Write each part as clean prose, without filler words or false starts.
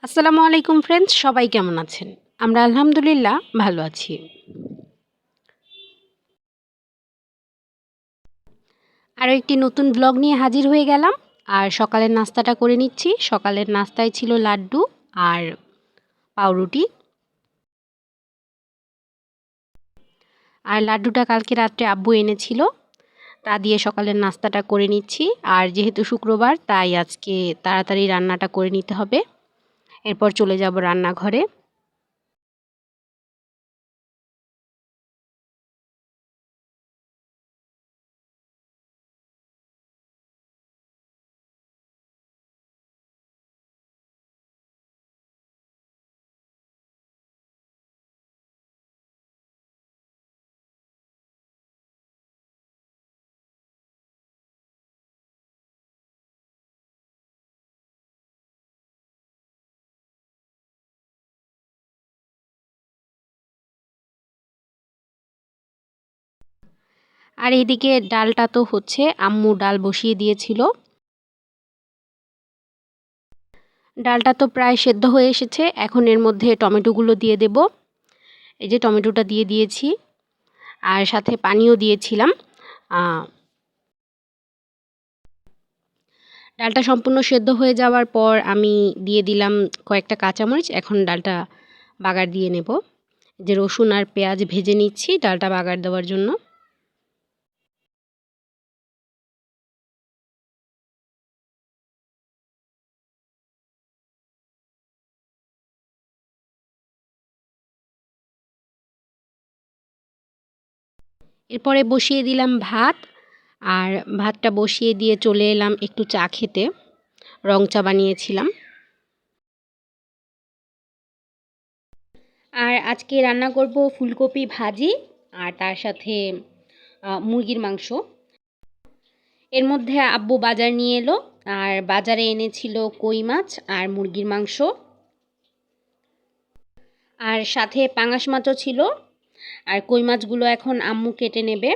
আসসালামু আলাইকুম ফ্রেন্ডস, সবাই কেমন আছেন? আমরা আলহামদুলিল্লাহ ভালো আছি। আরও একটি নতুন ব্লগ নিয়ে হাজির হয়ে গেলাম। আর সকালের নাস্তাটা করে নিচ্ছি। সকালের নাস্তায় ছিল লাড্ডু আর পাউরুটি। আর লাড্ডুটা কালকে রাত্রে আব্বু এনেছিল, তা দিয়ে সকালের নাস্তাটা করে নিচ্ছি। আর যেহেতু শুক্রবার, তাই আজকে তাড়াতাড়ি রান্নাটা করে নিতে হবে। এরপর চলে যাব রান্নাঘরে। আর এইদিকে ডালটা তো হচ্ছে আম্মু ডাল বসিয়ে দিয়েছিল। ডালটা তো প্রায় সেদ্ধ হয়ে এসেছে। এখন এর মধ্যে টমেটোগুলো দিয়ে দেব। এই যে টমেটোটা দিয়ে দিয়েছি, আর সাথে পানিও দিয়েছিলাম। ডালটা সম্পূর্ণ সেদ্ধ হয়ে যাওয়ার পর আমি দিয়ে দিলাম কয়েকটা কাঁচামরিচ। এখন ডালটা বাগার দিয়ে নেব। যে রসুন আর পেঁয়াজ ভেজে নিচ্ছি ডালটা বাগার দেওয়ার জন্য। এরপরে বসিয়ে দিলাম ভাত। আর ভাতটা বসিয়ে দিয়ে চলে এলাম একটু চা খেতে। রং চা বানিয়েছিলাম। আর আজকে রান্না করব ফুলকপি ভাজি আর তার সাথে মুরগির মাংস। এর মধ্যে আব্বু বাজার নিয়ে এলো, আর বাজারে এনেছিল কই মাছ আর মুরগির মাংস, আর সাথে পাঙাশ মাছও ছিল। আর কই মাছগুলো এখন আম্মু কেটে নেবে।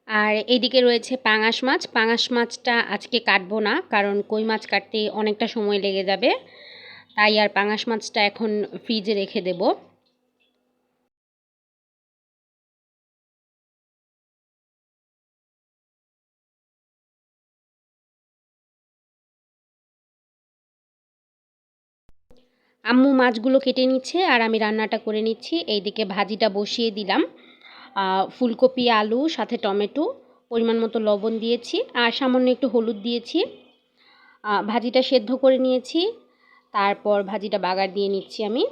আর এইদিকে রয়েছে পাঙাশ মাছ। পাঙাশ মাছটা আজকে কাটবো না, কারণ কই মাছ কাটতে অনেকটা সময় লেগে যাবে। তাই আর পাঙাশ মাছটা এখন ফ্রিজে রেখে দেব। আম্মু মাছগুলো কেটে নিচ্ছে আর আমি রান্নাটা করে নিচ্ছি। এইদিকে ভাজিটা বসিয়ে দিলাম। ফুলকপি, আলু, সাথে টমেটো, পরিমাণ মতো লবণ দিয়েছি আর সামান্য একটু হলুদ দিয়েছি। ভাজিটা সেদ্ধ করে নিয়েছি। তারপর ভাজিটা বাগার দিয়ে নিচ্ছি আমি।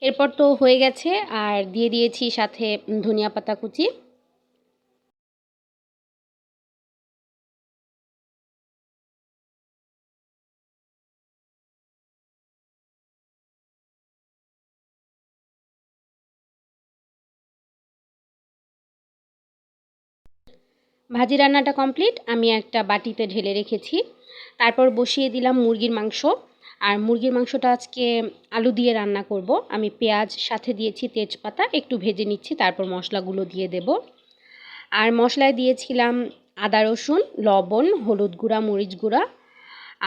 এরপর তো হয়ে গেছে, আর দিয়ে দিয়েছি সাথে ধনিয়া পাতা কুচি। ভাজি রান্নাটা কমপ্লিট। আমি একটা বাটিতে ঢেলে রেখেছি। তারপর বসিয়ে দিলাম মুরগির মাংস। আর মুরগির মাংসটা আজকে আলু দিয়ে রান্না করব। আমি পেঁয়াজ সাথে দিয়েছি, তেজপাতা একটু ভেজে নিচ্ছি, তারপর মশলাগুলো দিয়ে দেব। আর মশলায় দিয়েছিলাম আদা, রসুন, লবণ, হলুদ গুঁড়া, মরিচ গুঁড়া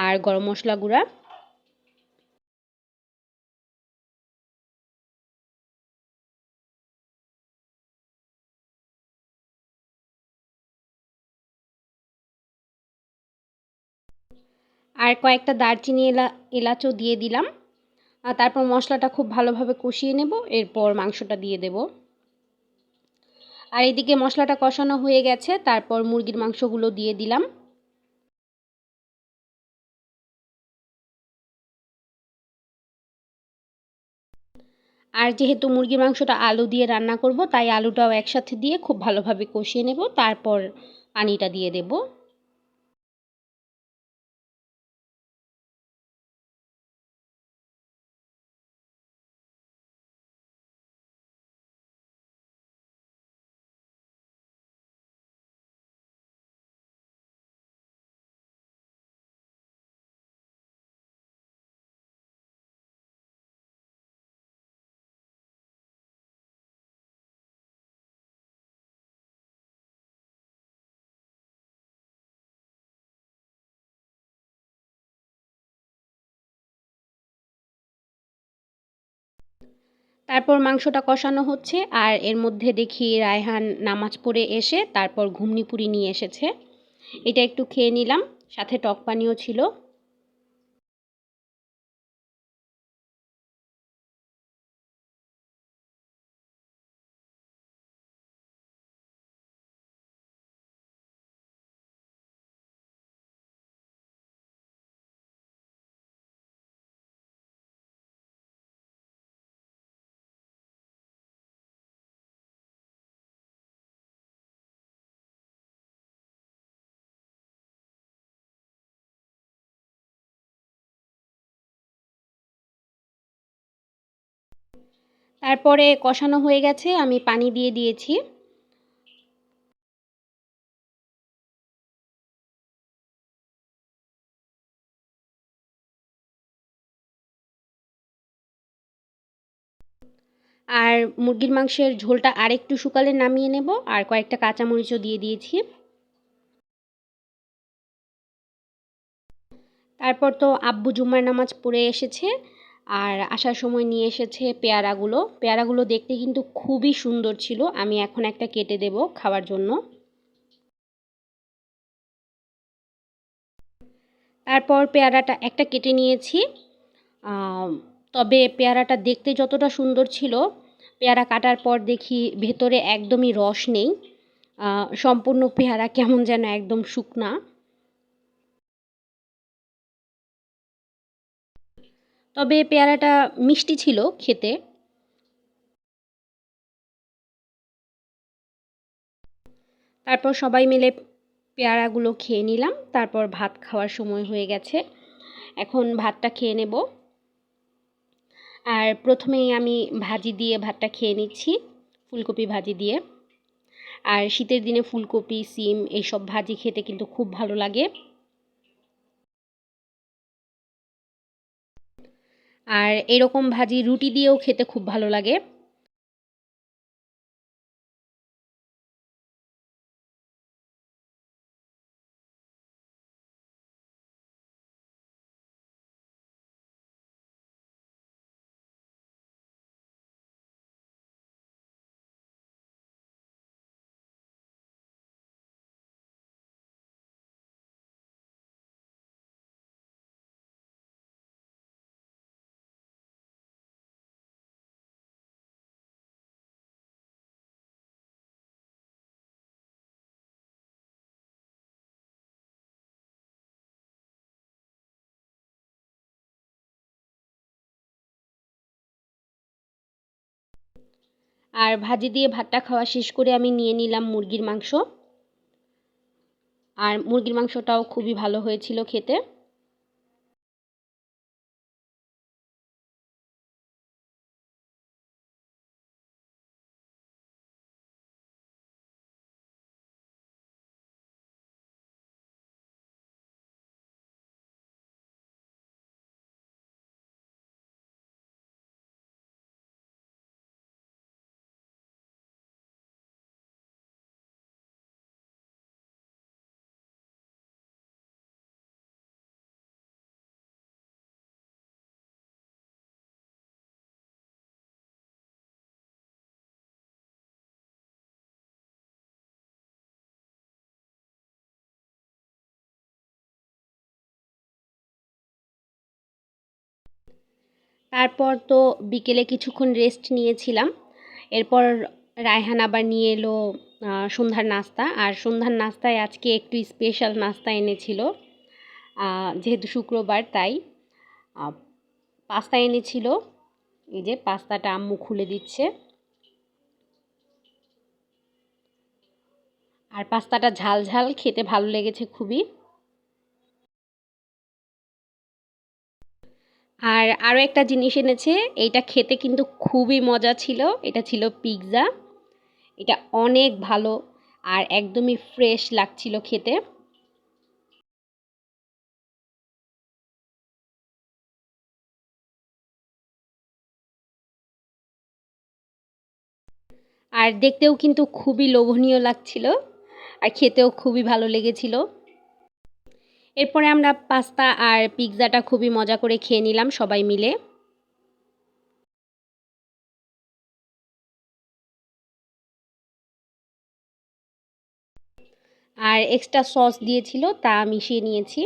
আর গরম মশলা গুঁড়া। আর কয়েকটা দারচিনি, এলাচও দিয়ে দিলাম। আর তারপর মশলাটা খুব ভালোভাবে কষিয়ে নেব। এরপর মাংসটা দিয়ে দেব। আর এদিকে মশলাটা কষানো হয়ে গেছে, তারপর মুরগির মাংসগুলো দিয়ে দিলাম। আর যেহেতু মুরগির মাংসটা আলু দিয়ে রান্না করব, তাই আলুটাও একসাথে দিয়ে খুব ভালোভাবে কষিয়ে নেব। তারপর পানিটা দিয়ে দেব। তারপর মাংসটা কষানো হচ্ছে আর এর মধ্যে দেখি রায়হান নামাজ পড়ে এসে তারপর ঘুগনি পুরি নিয়ে এসেছে। এটা একটু খেয়ে নিলাম, সাথে টক পানিও ছিল। তারপরে কষানো হয়ে গেছে, আমি পানি দিয়ে দিয়েছি। আর মুরগির মাংসের ঝোলটা আরেকটু শুকালে নামিয়ে নেব, আর কয়েকটা কাঁচামরিচও দিয়ে দিয়েছি। তারপর তো আব্বু জুম্মার নামাজ পড়ে এসেছে আর আসার সময় নিয়ে এসেছে পেয়ারাগুলো। পেয়ারাগুলো দেখতে কিন্তু খুবই সুন্দর ছিল। আমি এখন একটা কেটে দেব খাওয়ার জন্য। তারপর পেয়ারাটা একটা কেটে নিয়েছি। তবে পেয়ারাটা দেখতে যতটা সুন্দর ছিল, পেয়ারা কাটার পর দেখি ভেতরে একদমই রস নেই। সম্পূর্ণ পেয়ারা কেমন যেন একদম শুকনা। তবে পেয়ারাটা মিষ্টি ছিল খেতে। তারপর সবাই মিলে পেয়ারাগুলো খেয়ে নিলাম। তারপর ভাত খাওয়ার সময় হয়ে গেছে। এখন ভাতটা খেয়ে নেব। আর প্রথমেই আমি ভাজি দিয়ে ভাতটা খেয়ে নিচ্ছি, ফুলকপি ভাজি দিয়ে। আর শীতের দিনে ফুলকপি, সিম এইসব ভাজি খেতে কিন্তু খুব ভালো লাগে। আর এরকম ভাজি রুটি দিয়েও খেতে খুব ভালো লাগে। আর ভাজি দিয়ে ভাতটা খাওয়া শেষ করে আমি নিয়ে নিলাম মুরগির মাংস। আর মুরগির মাংসটাও খুবই ভালো হয়েছিল খেতে। তারপর তো বিকেলে কিছুক্ষণ রেস্ট নিয়েছিলাম। এরপর রায়হান আবার নিয়ে এলো সন্ধ্যার নাস্তা। আর সন্ধ্যার নাস্তায় আজকে একটু স্পেশাল নাস্তা এনেছিল। যেহেতু শুক্রবার তাই পাস্তা এনেছিল। এই যে পাস্তাটা আম্মু খুলে দিচ্ছে। আর পাস্তাটা ঝাল ঝাল, খেতে ভালো লেগেছে খুবই। আর আরও একটা জিনিস এনেছে, এইটা খেতে কিন্তু খুবই মজা ছিল। এটা ছিল পিৎজা। এটা অনেক ভালো আর একদমই ফ্রেশ লাগছিল খেতে। আর দেখতেও কিন্তু খুবই লোভনীয় লাগছিল আর খেতেও খুবই ভালো লেগেছিল। এরপরে আমরা পাস্তা আর পিৎজাটা খুবই মজা করে খেয়ে নিলাম সবাই মিলে। আর এক্সট্রা সস দিয়েছিল তা মিশিয়ে নিয়েছি।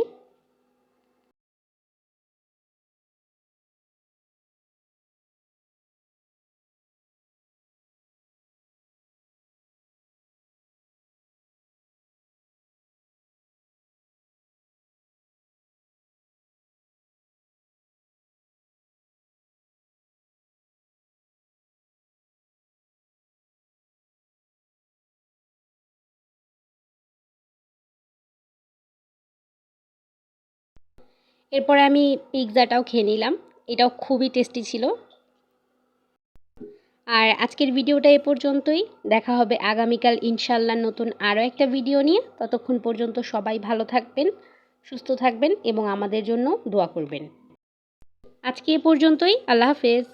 এরপরে আমি পিৎজাটাও খেয়ে নিলাম, এটাও খুবই টেস্টি ছিল। আর আজকের ভিডিওটা এ পর্যন্তই। দেখা হবে আগামীকাল ইনশাল্লাহ নতুন আরও একটা ভিডিও নিয়ে। ততক্ষণ পর্যন্ত সবাই ভালো থাকবেন, সুস্থ থাকবেন এবং আমাদের জন্য দোয়া করবেন। আজকে এ পর্যন্তই। আল্লাহ হাফেজ।